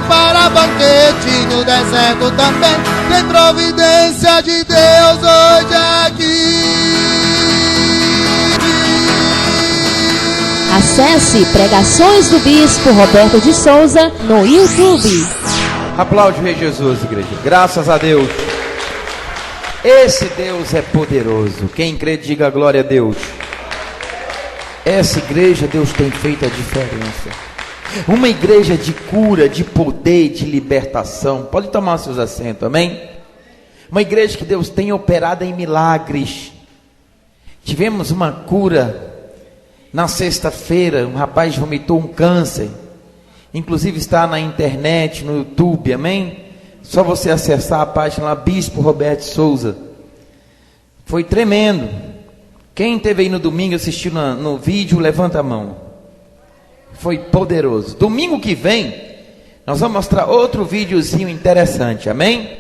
prepara banquete no deserto também. Tem providência de Deus hoje aqui. Acesse Pregações do Bispo Roberto de Souza no YouTube. Aplaude o Rei Jesus, igreja. Graças a Deus. Esse Deus é poderoso. Quem crê, diga glória a Deus. Essa igreja, Deus tem feito a diferença. Uma igreja de cura, de poder, de libertação. Pode tomar seus assentos, amém? Uma igreja que Deus tem operado em milagres. Tivemos uma cura na sexta-feira. Um rapaz vomitou um câncer. Inclusive está na internet, no YouTube, amém? Só você acessar a página lá, Bispo Roberto de Souza. Foi tremendo. Quem esteve aí no domingo assistindo no vídeo, levanta a mão. Foi poderoso. Domingo que vem, nós vamos mostrar outro videozinho interessante, amém?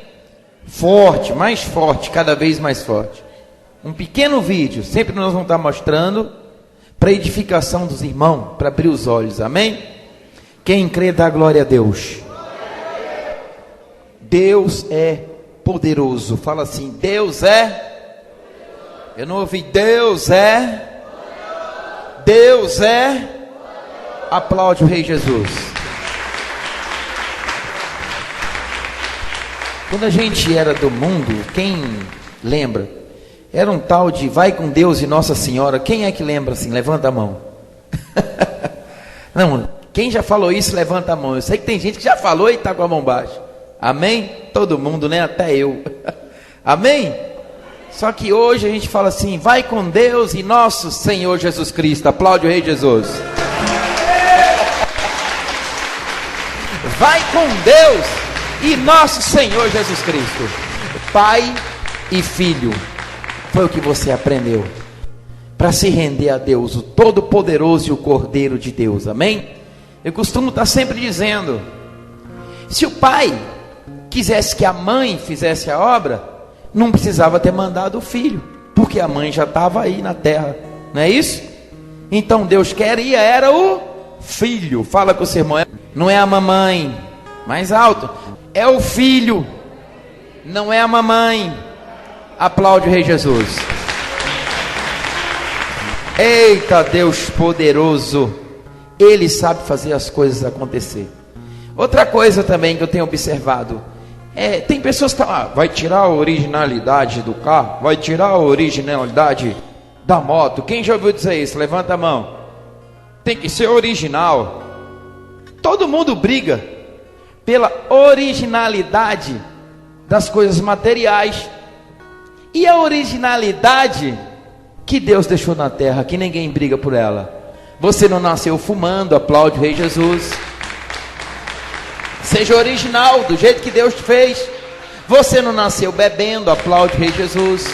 Forte, mais forte, cada vez mais forte. Um pequeno vídeo, sempre nós vamos estar mostrando, para edificação dos irmãos, para abrir os olhos, amém? Quem crê, dá glória a Deus. Deus é poderoso. Fala assim, Deus é... Eu não ouvi, Deus é... Deus é... Aplaude o Rei Jesus. Quando a gente era do mundo, quem lembra? Era um tal de vai com Deus e Nossa Senhora. Quem é que lembra assim? Levanta a mão. Não, quem já falou isso, levanta a mão. Eu sei que tem gente que já falou e está com a mão baixa. Amém? Todo mundo, né? Até eu. Amém? Só que hoje a gente fala assim, vai com Deus e nosso Senhor Jesus Cristo. Aplaude o Rei Jesus. Vai com Deus e nosso Senhor Jesus Cristo. Pai e Filho. Foi o que você aprendeu. Para se render a Deus, o Todo-Poderoso e o Cordeiro de Deus. Amém? Eu costumo estar sempre dizendo, se o pai quisesse que a mãe fizesse a obra, não precisava ter mandado o filho, porque a mãe já estava aí na terra, não é isso? Então Deus queria, era o filho. Fala com o seu irmão, não é a mamãe, mais alto, é o filho, não é a mamãe. Aplaude o Rei Jesus. Eita, Deus poderoso, Ele sabe fazer as coisas acontecer. Outra coisa também que eu tenho observado, tem pessoas que falam, vai tirar a originalidade do carro, vai tirar a originalidade da moto. Quem já ouviu dizer isso? Levanta a mão. Tem que ser original. Todo mundo briga pela originalidade das coisas materiais. E a originalidade que Deus deixou na terra, que ninguém briga por ela. Você não nasceu fumando, aplaude o Rei Jesus. Seja original, do jeito que Deus te fez. Você não nasceu bebendo, aplaude o Rei Jesus.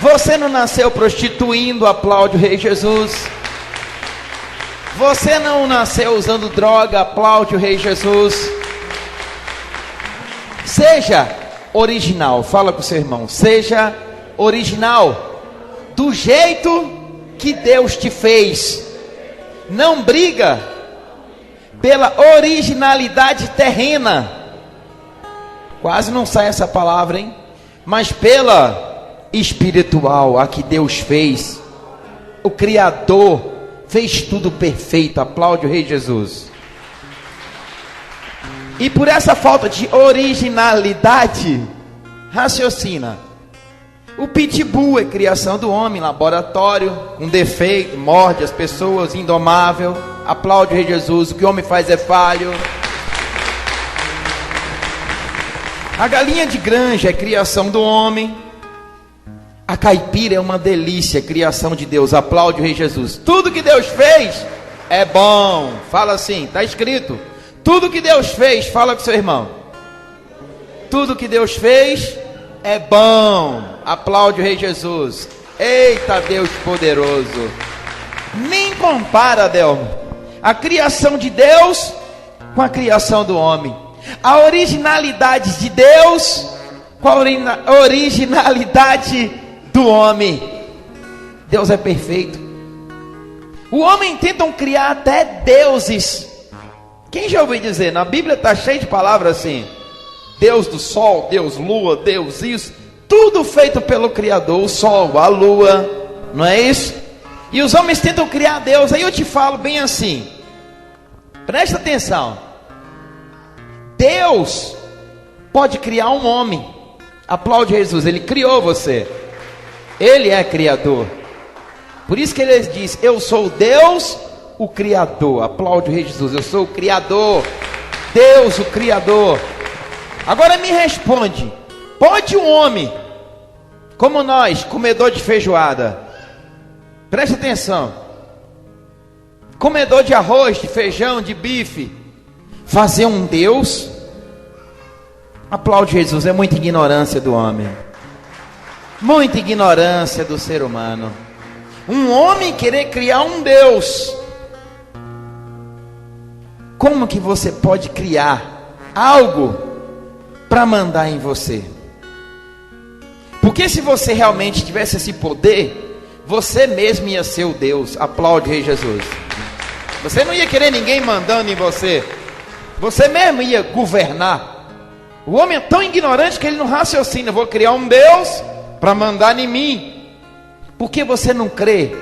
Você não nasceu prostituindo, aplaude o Rei Jesus. Você não nasceu usando droga, aplaude o Rei Jesus. Seja original, fala com o seu irmão, seja original, do jeito que Deus te fez. Não briga pela originalidade terrena, quase não sai essa palavra, hein? Mas pela espiritual, a que Deus fez. O Criador fez tudo perfeito, aplaude o Rei Jesus. E por essa falta de originalidade, raciocina. O pitbull é criação do homem, laboratório, com defeito, morde as pessoas, indomável. Aplaude o Rei Jesus, o que o homem faz é falho. A galinha de granja é criação do homem. A caipira é uma delícia, criação de Deus. Aplaude o Rei Jesus. Tudo que Deus fez é bom. Fala assim, está escrito. Tudo que Deus fez, fala com seu irmão. Tudo que Deus fez é bom. Aplaude o Rei Jesus. Eita, Deus poderoso. Nem compara, Delmo, a criação de Deus com a criação do homem. A originalidade de Deus com a originalidade do homem. Deus é perfeito. O homem tentam criar até deuses Quem já ouviu dizer? Na Bíblia está cheio de palavras assim: Deus do sol, Deus lua, Deus isso. Tudo feito pelo Criador, o sol, a lua, não é isso? E os homens tentam criar Deus. Aí eu te falo bem assim, presta atenção. Deus pode criar um homem. Aplaude Jesus, Ele criou você. Ele é Criador. Por isso que Ele diz: eu sou Deus, o Criador. Aplaude o Rei Jesus, eu sou o Criador. Deus, o Criador. Agora me responde: pode um homem como nós, comedor de feijoada, preste atenção, comedor de arroz, de feijão, de bife, fazer um Deus? Aplaude Jesus, é muita ignorância do homem, muita ignorância do ser humano. Um homem querer criar um Deus. Como que você pode criar algo para mandar em você? Porque se você realmente tivesse esse poder, você mesmo ia ser o Deus. Aplaude Rei Jesus. Você não ia querer ninguém mandando em você. Você mesmo ia governar. O homem é tão ignorante que ele não raciocina: eu vou criar um Deus para mandar em mim. Por que você não crê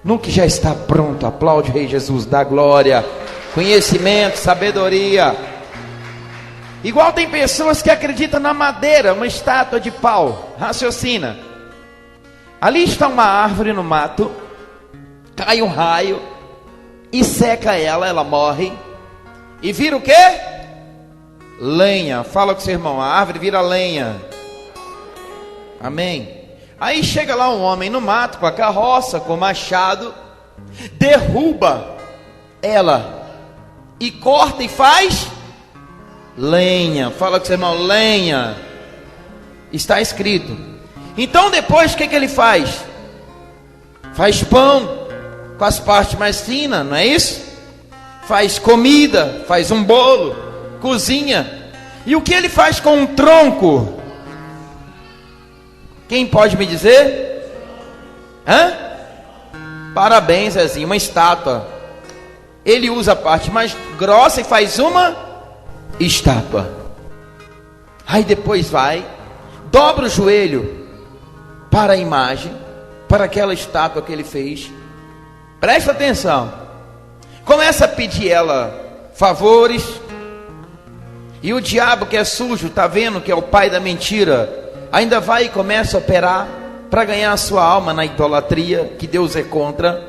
no que já está pronto? Aplaude Rei Jesus, dá glória, conhecimento, sabedoria. Igual tem pessoas que acreditam na madeira, uma estátua de pau. Raciocina: ali está uma árvore no mato, cai um raio e seca ela, ela morre, e vira o quê? Lenha. Fala com seu irmão: a árvore vira lenha. Amém. Aí chega lá um homem no mato com a carroça, com o machado, derruba ela e corta e faz lenha. Fala com seu irmão: lenha. Está escrito. Então depois o que ele faz? Faz pão com as partes mais finas, não é isso? Faz comida, faz um bolo, cozinha. E o que ele faz com um tronco? Quem pode me dizer? Parabéns, Zezinho, uma estátua. Ele usa a parte mais grossa e faz uma estátua. Aí depois vai, dobra o joelho para a imagem, para aquela estátua que ele fez. Presta atenção. Começa a pedir ela favores. E o diabo, que é sujo, está vendo que é o pai da mentira, ainda vai e começa a operar para ganhar a sua alma na idolatria, que Deus é contra.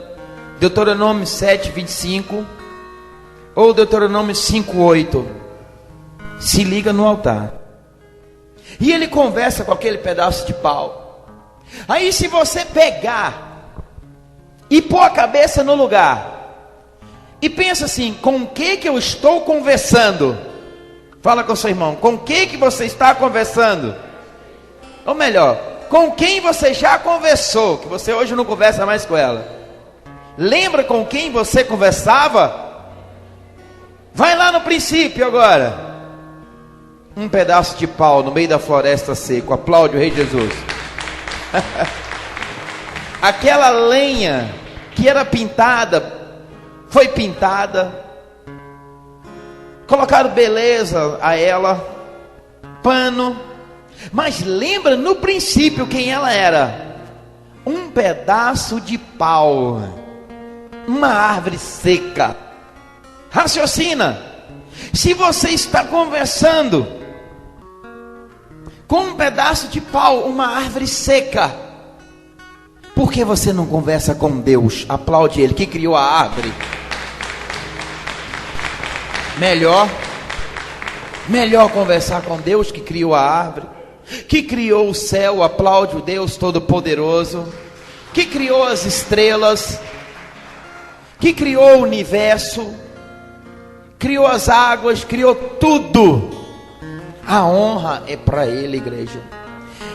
Deuteronômio 7:25 ou Deuteronômio 5:8. Se liga no altar. E ele conversa com aquele pedaço de pau. Aí se você pegar e pôr a cabeça no lugar e pensa assim: com o que eu estou conversando? Fala com seu irmão: com que você está conversando? Ou melhor, com quem você já conversou, que você hoje não conversa mais com ela. Lembra com quem você conversava? Vai lá no princípio agora. Um pedaço de pau no meio da floresta seco. Aplaude o Rei Jesus. Aquela lenha que era pintada, foi pintada. Colocaram beleza a ela, pano. Mas lembra no princípio quem ela era? Um pedaço de pau, uma árvore seca. Raciocina. Se você está conversando com um pedaço de pau, uma árvore seca, por que você não conversa com Deus? Aplaude Ele que criou a árvore. Melhor conversar com Deus que criou a árvore, que criou o céu. Aplaude o Deus Todo-Poderoso, que criou as estrelas, que criou o universo, criou as águas, criou tudo. A honra é para Ele, igreja.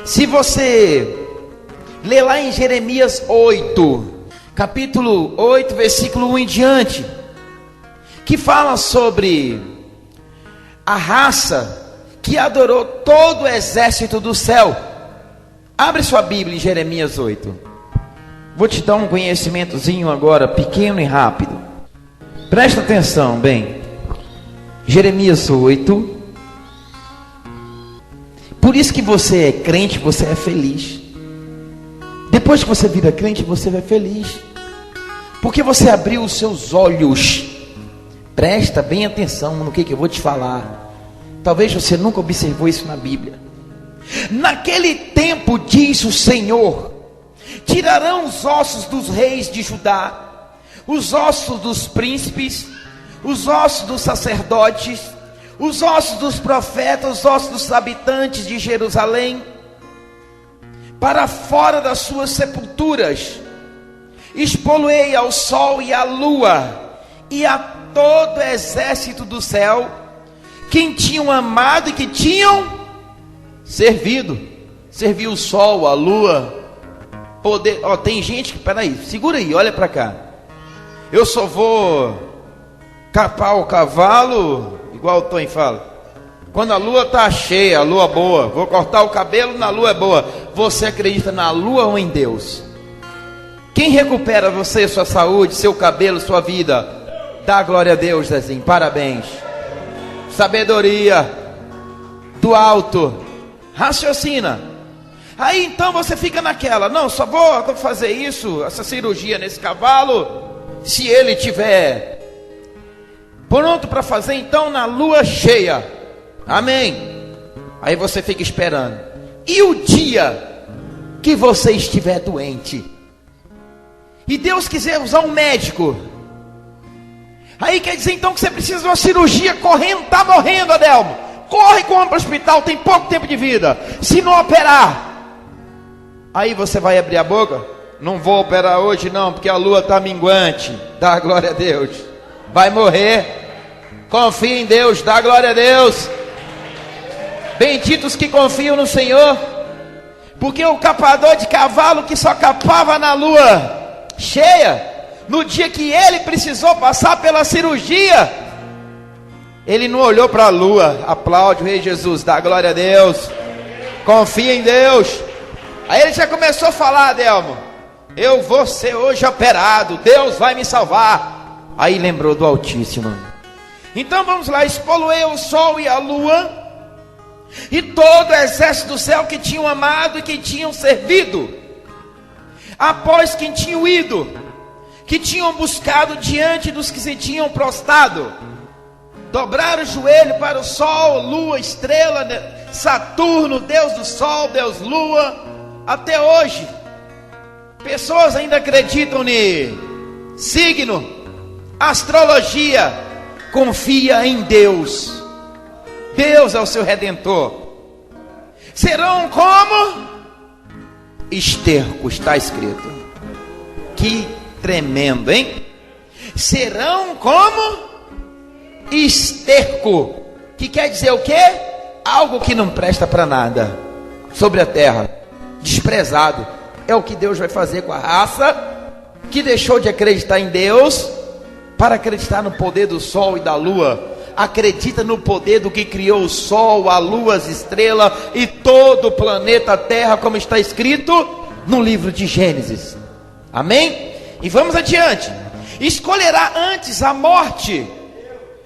Se você ler lá em Jeremias 8, capítulo 8, versículo 1 em diante, que fala sobre a raça que adorou todo o exército do céu. Abre sua Bíblia em Jeremias 8. Vou te dar um conhecimentozinho agora, pequeno e rápido. Presta atenção, bem. Jeremias 8. Por isso que você é crente, você é feliz. Depois que você vira crente, você vai feliz. Porque você abriu os seus olhos. Presta bem atenção no que eu vou te falar. Talvez você nunca observou isso na Bíblia. Naquele tempo, diz o Senhor, tirarão os ossos dos reis de Judá, os ossos dos príncipes, os ossos dos sacerdotes, os ossos dos profetas, os ossos dos habitantes de Jerusalém, para fora das suas sepulturas. Expô-lo-ei ao sol e à lua, e a todo o exército do céu, quem tinham amado e que tinham servido. Serviu o sol, a lua, poder. Ó, tem gente que, peraí, segura aí, olha para cá. Eu só vou capar o cavalo, igual o Tony fala, quando a lua está cheia, a lua boa. Vou cortar o cabelo na lua boa. Você acredita na lua ou em Deus? Quem recupera você, sua saúde, seu cabelo, sua vida? Dá glória a Deus, Zezinho, parabéns. Sabedoria do alto. Raciocina. Aí então você fica naquela, não, só vou fazer isso, essa cirurgia nesse cavalo, se ele tiver pronto para fazer então na lua cheia. Amém. Aí você fica esperando. E o dia que você estiver doente e Deus quiser usar um médico, aí quer dizer então que você precisa de uma cirurgia correndo, está morrendo, Adelmo, corre com para o hospital, tem pouco tempo de vida. Se não operar, aí você vai abrir a boca, não vou operar hoje não, porque a lua está minguante. Dá glória a Deus. Vai morrer. Confia em Deus, dá glória a Deus. Benditos que confiam no Senhor, porque o capador de cavalo que só capava na lua cheia, no dia que ele precisou passar pela cirurgia, ele não olhou para a lua. Aplaude o Rei Jesus, dá glória a Deus. Confia em Deus. Aí ele já começou a falar, Adelmo, eu vou ser hoje operado, Deus vai me salvar. Aí lembrou do Altíssimo. Então vamos lá, expô-lo-ei o sol e a lua, e todo o exército do céu que tinham amado e que tinham servido, após quem tinham ido, que tinham buscado diante dos que se tinham prostrado, dobraram o joelho para o sol, lua, estrela, Saturno, Deus do sol, Deus lua. Até hoje pessoas ainda acreditam em signo, astrologia. Confia em Deus. Deus é o seu redentor. Serão como esterco, está escrito. Que tremendo, hein? Serão como esterco, que quer dizer o quê? Algo que não presta para nada sobre a terra, desprezado. É o que Deus vai fazer com a raça que deixou de acreditar em Deus para acreditar no poder do sol e da lua. Acredita no poder do que criou o sol, a lua, as estrelas e todo o planeta Terra, como está escrito no livro de Gênesis. Amém? E vamos adiante. Escolherá antes a morte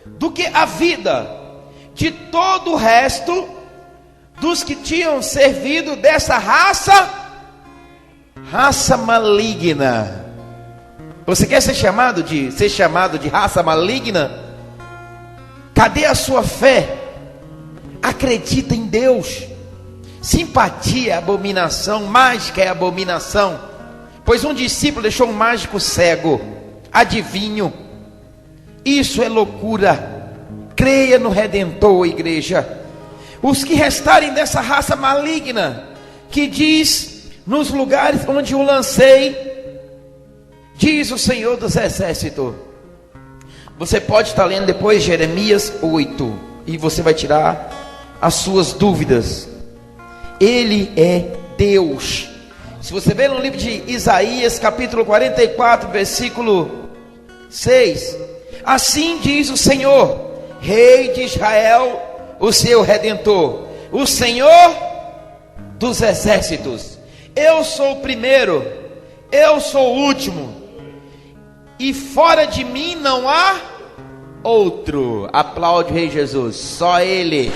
do que a vida de todo o resto dos que tinham servido dessa raça maligna. Você quer ser chamado de raça maligna? Cadê a sua fé? Acredita em Deus. Simpatia é abominação, mágica é abominação. Pois um discípulo deixou um mágico cego, adivinho. Isso é loucura. Creia no Redentor, igreja. Os que restarem dessa raça maligna, que diz, nos lugares onde o lancei, diz o Senhor dos Exércitos. Você pode estar lendo depois Jeremias 8, e você vai tirar as suas dúvidas. Ele é Deus. Se você ver no livro de Isaías, capítulo 44, versículo 6, assim diz o Senhor, Rei de Israel, o seu Redentor, o Senhor dos Exércitos. Eu sou o primeiro, eu sou o último, e fora de mim não há outro. Aplaude o Rei Jesus. Só Ele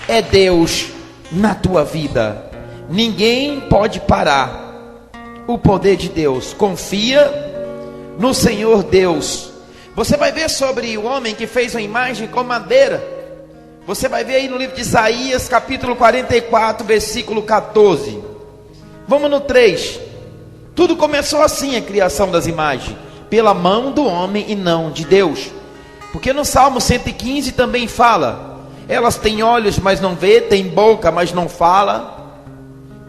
é Deus na tua vida. Ninguém pode parar o poder de Deus. Confia no Senhor Deus. Você vai ver sobre o homem que fez uma imagem com madeira. Você vai ver aí no livro de Isaías, capítulo 44, versículo 14. Vamos no 3. Tudo começou assim, a criação das imagens, pela mão do homem e não de Deus. Porque no Salmo 115 também fala: elas têm olhos, mas não vê, têm boca, mas não fala,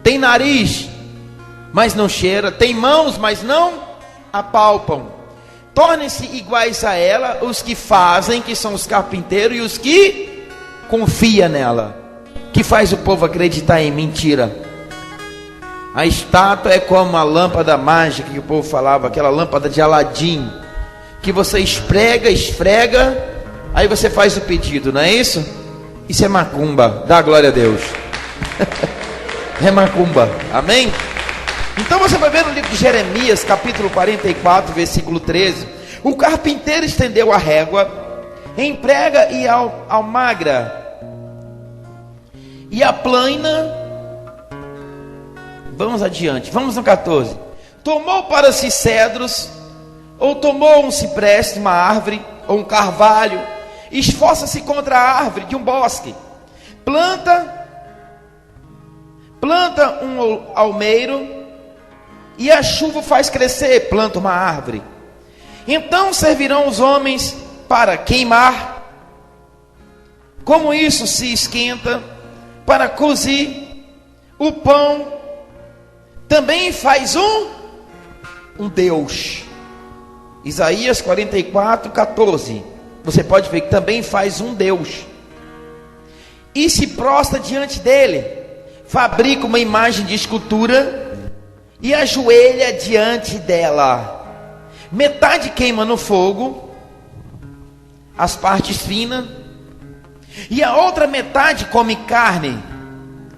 tem nariz, mas não cheira, tem mãos, mas não apalpam. Tornem-se iguais a ela os que fazem, que são os carpinteiros, e os que confiam nela, que faz o povo acreditar em mentira. A estátua é como a lâmpada mágica que o povo falava, aquela lâmpada de Aladim, que você esfrega, aí você faz o pedido, não é isso? Isso é macumba, dá glória a Deus. É macumba, amém? Então você vai ver no livro de Jeremias, capítulo 44, versículo 13. O carpinteiro estendeu a régua, em prega e almagra, e a plana. Vamos adiante, vamos no 14. Tomou para si cedros, ou tomou um cipreste, uma árvore, ou um carvalho, esforça-se contra a árvore de um bosque, planta um almeiro, e a chuva faz crescer, planta uma árvore. Então servirão os homens para queimar, como isso se esquenta, para cozir o pão, também faz um Deus. Isaías 44, 14. Você pode ver que também faz um Deus, e se prostra diante dele, fabrica uma imagem de escultura, e ajoelha diante dela. Metade queima no fogo as partes finas, e a outra metade come carne,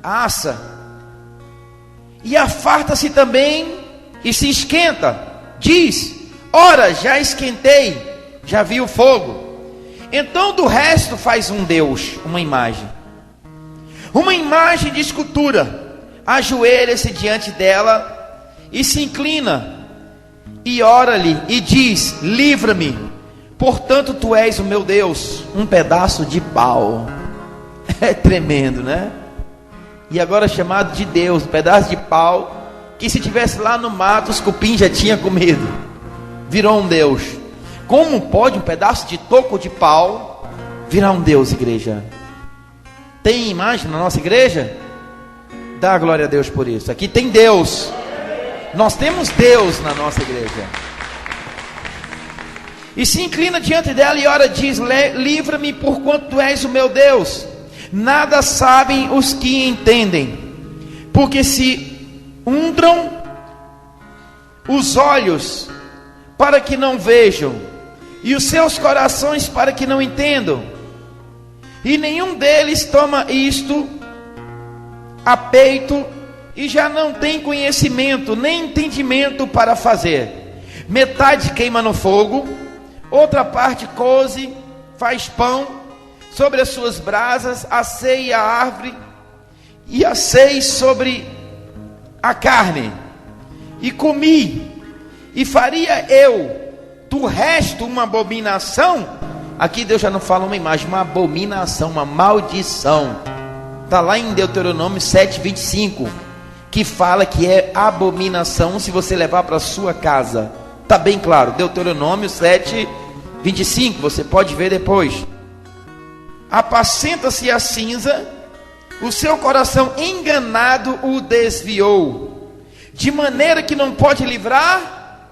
assa, e afarta-se também e se esquenta. Diz: ora, já esquentei, já vi o fogo. Então do resto faz um Deus, uma imagem de escultura, ajoelha-se diante dela e se inclina, e ora-lhe e diz: livra-me, portanto tu és o meu Deus. Um pedaço de pau. É tremendo, né? E agora chamado de Deus, um pedaço de pau, que se tivesse lá no mato, os cupins já tinham comido. Virou um Deus. Como pode um pedaço de toco de pau virar um Deus, igreja? Tem imagem na nossa igreja? Dá glória a Deus por isso. Aqui tem Deus. Nós temos Deus na nossa igreja. E se inclina diante dela e ora, diz: livra-me, porquanto tu és o meu Deus. Nada sabem os que entendem, porque se undram os olhos para que não vejam, e os seus corações para que não entendam, e nenhum deles toma isto a peito, e já não tem conhecimento nem entendimento para fazer. Metade queima no fogo, outra parte coze, faz pão sobre as suas brasas, asseia a árvore e asseia sobre a carne. E comi, e faria eu do resto uma abominação. Aqui Deus já não fala uma imagem, uma abominação, uma maldição. Está lá em Deuteronômio 7:25, que fala que é abominação se você levar para sua casa. Está bem claro, Deuteronômio 7:25, você pode ver depois. Apacenta-se a cinza, o seu coração enganado o desviou, de maneira que não pode livrar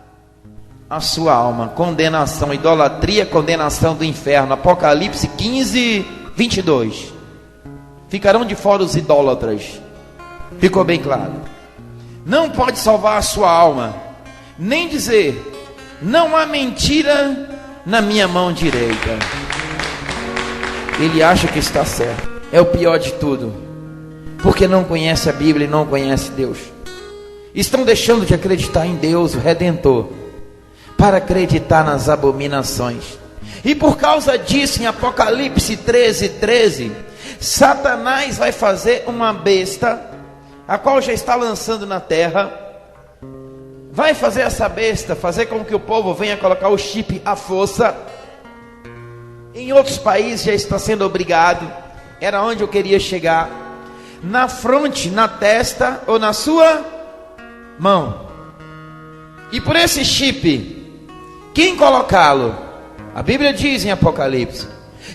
a sua alma. Condenação, idolatria, condenação do inferno. Apocalipse 15:22. Ficarão de fora os idólatras. Ficou bem claro. Não pode salvar a sua alma, nem dizer: não há mentira na minha mão direita. Ele acha que está certo. É o pior de tudo, porque não conhece a Bíblia e não conhece Deus. Estão deixando de acreditar em Deus, o Redentor, para acreditar nas abominações. E por causa disso, em Apocalipse 13:13, Satanás vai fazer uma besta, a qual já está lançando na terra. Vai fazer essa besta, fazer com que o povo venha colocar o chip à força. Em outros países já está sendo obrigado. Era onde eu queria chegar. Na fronte, na testa ou na sua mão. E por esse chip, quem colocá-lo? A Bíblia diz em Apocalipse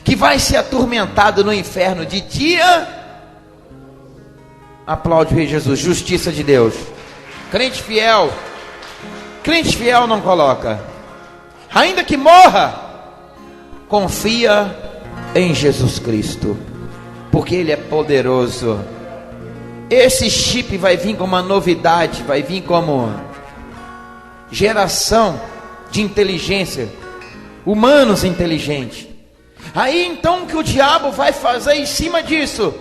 que vai ser atormentado no inferno de dia. Aplaude o Rei Jesus, justiça de Deus. Crente fiel não coloca. Ainda que morra, confia em Jesus Cristo, porque Ele é poderoso. Esse chip vai vir como uma novidade, vai vir como geração de inteligência, humanos inteligentes. Aí então o que o diabo vai fazer em cima disso?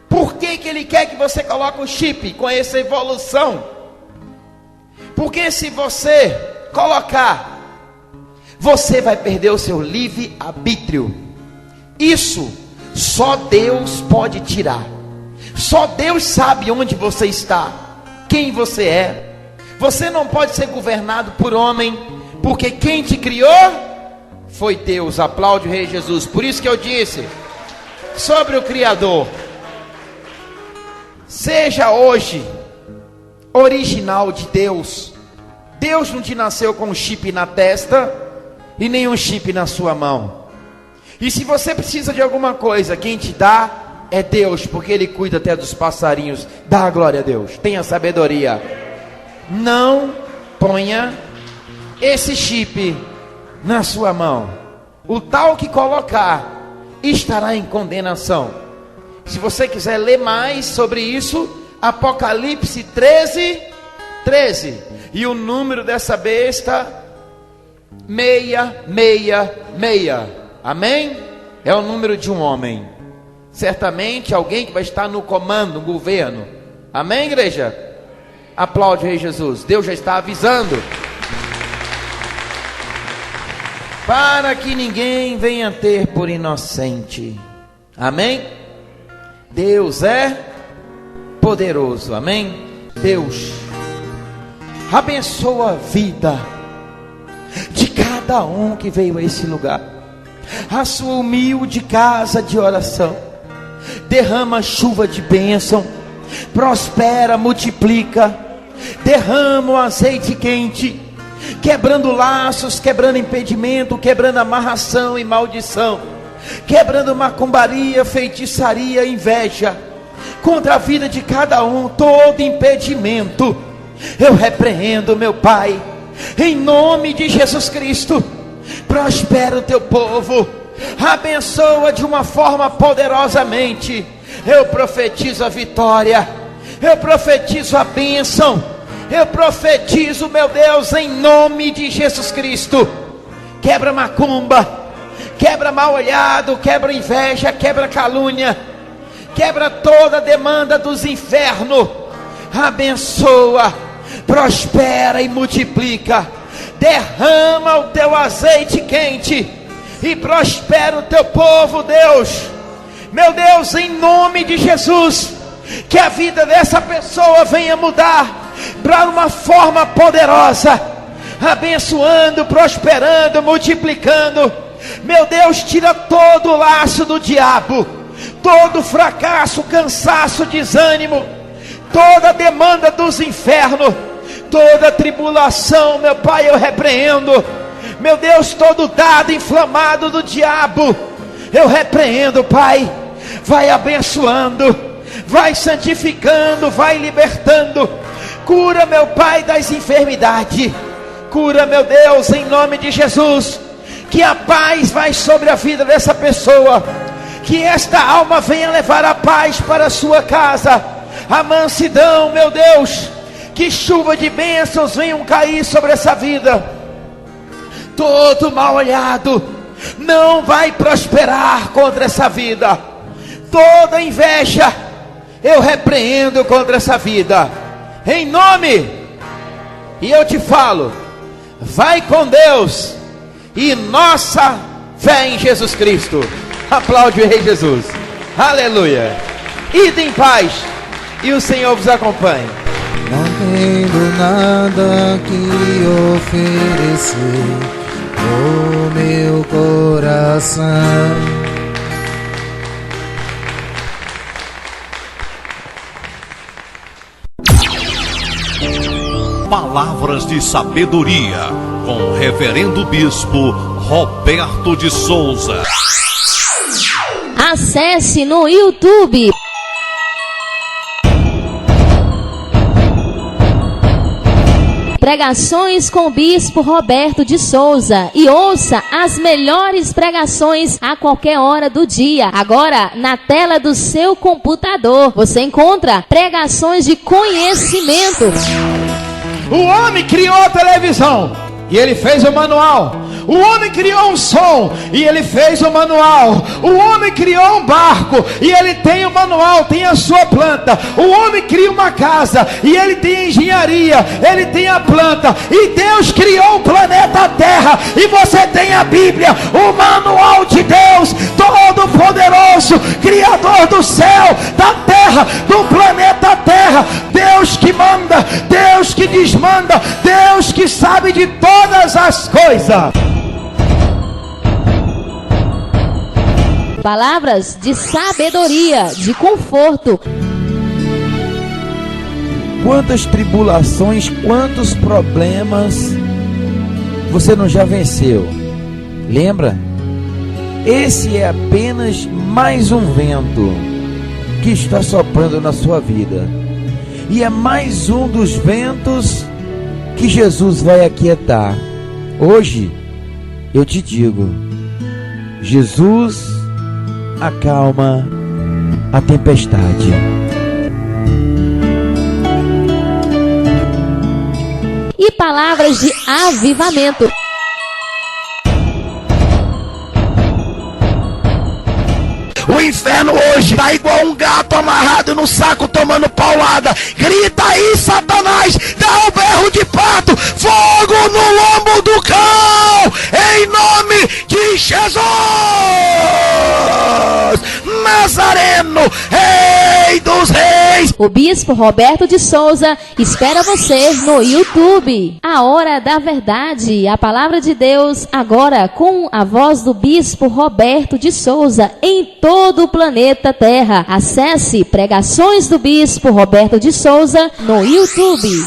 Por que ele quer que você coloque o chip com essa evolução? Porque se você colocar, você vai perder o seu livre-arbítrio. Isso só Deus pode tirar. Só Deus sabe onde você está, quem você é. Você não pode ser governado por homem, porque quem te criou foi Deus. Aplaude o Rei Jesus. Por isso que eu disse sobre o Criador: seja hoje original de Deus. Deus não te nasceu com um chip na testa e nem um chip na sua mão. E se você precisa de alguma coisa, quem te dá é Deus, porque Ele cuida até dos passarinhos. Dá a glória a Deus, tenha sabedoria. Não ponha esse chip na sua mão. O tal que colocar estará em condenação. Se você quiser ler mais sobre isso, Apocalipse 13:13. E o número dessa besta, 666. Amém? É o número de um homem. Certamente alguém que vai estar no comando, no governo. Amém, igreja? Aplaude o Rei Jesus. Deus já está avisando. Para que ninguém venha ter por inocente. Amém? Deus é poderoso. Amém? Deus abençoa a vida de cada um que veio a esse lugar, a sua humilde casa de oração. Derrama chuva de bênção, prospera, multiplica, derrama o azeite quente, quebrando laços, quebrando impedimento, quebrando amarração e maldição, quebrando macumbaria, feitiçaria, inveja, contra a vida de cada um, todo impedimento, eu repreendo, meu Pai, em nome de Jesus Cristo. Prospera o teu povo, abençoa de uma forma poderosamente. Eu profetizo a vitória, eu profetizo a bênção, eu profetizo, meu Deus, em nome de Jesus Cristo. Quebra macumba, quebra mal olhado, quebra inveja, quebra calúnia, quebra toda a demanda dos infernos. Abençoa, prospera e multiplica. Derrama o teu azeite quente e prospera o teu povo, Deus. Meu Deus, em nome de Jesus, que a vida dessa pessoa venha mudar para uma forma poderosa, abençoando, prosperando, multiplicando. Meu Deus, tira todo o laço do diabo, todo fracasso, cansaço, desânimo, toda demanda dos infernos, toda tribulação, meu Pai, eu repreendo. Meu Deus, todo dado inflamado do diabo, eu repreendo, Pai. Vai abençoando, vai santificando, vai libertando. Cura, meu Pai, das enfermidades. Cura, meu Deus, em nome de Jesus. Que a paz vai sobre a vida dessa pessoa. Que esta alma venha levar a paz para a sua casa, a mansidão, meu Deus. Que chuva de bênçãos venham cair sobre essa vida. Todo mal olhado não vai prosperar contra essa vida. Toda inveja eu repreendo contra essa vida, em nome. E eu te falo, vai com Deus e nossa fé em Jesus Cristo. Aplaude o Rei Jesus. Aleluia. Ide em paz e o Senhor vos acompanhe. Não tendo nada que oferecer no meu coração. Palavras de sabedoria com o Reverendo Bispo Roberto de Souza. Acesse no YouTube. Pregações com o Bispo Roberto de Souza e ouça as melhores pregações a qualquer hora do dia. Agora, na tela do seu computador, você encontra pregações de conhecimento. O homem criou a televisão e ele fez o manual. O homem criou um som e ele fez o manual. O homem criou um barco e ele tem o manual, tem a sua planta. O homem cria uma casa e ele tem a engenharia, ele tem a planta. E Deus criou o planeta Terra e você tem a Bíblia, o manual de Deus, Todo-Poderoso, Criador do céu, da terra, do planeta Terra. Deus que manda, Deus que desmanda, Deus que sabe de todas as coisas. Palavras de sabedoria, de conforto. Quantas tribulações, quantos problemas você não já venceu? Lembra? Esse é apenas mais um vento que está soprando na sua vida. E é mais um dos ventos que Jesus vai aquietar. Hoje, eu te digo, Jesus acalma a tempestade. E palavras de avivamento. O inferno hoje tá igual um gato amarrado no saco tomando paulada. Grita aí, Satanás, dá um berro de pato, fogo no lombo do cão, em nome de Jesus Nazareno, Rei dos Reis. O Bispo Roberto de Souza espera você no YouTube. A Hora da Verdade, a Palavra de Deus, agora com a voz do Bispo Roberto de Souza em todo o planeta Terra. Acesse Pregações do Bispo Roberto de Souza no YouTube.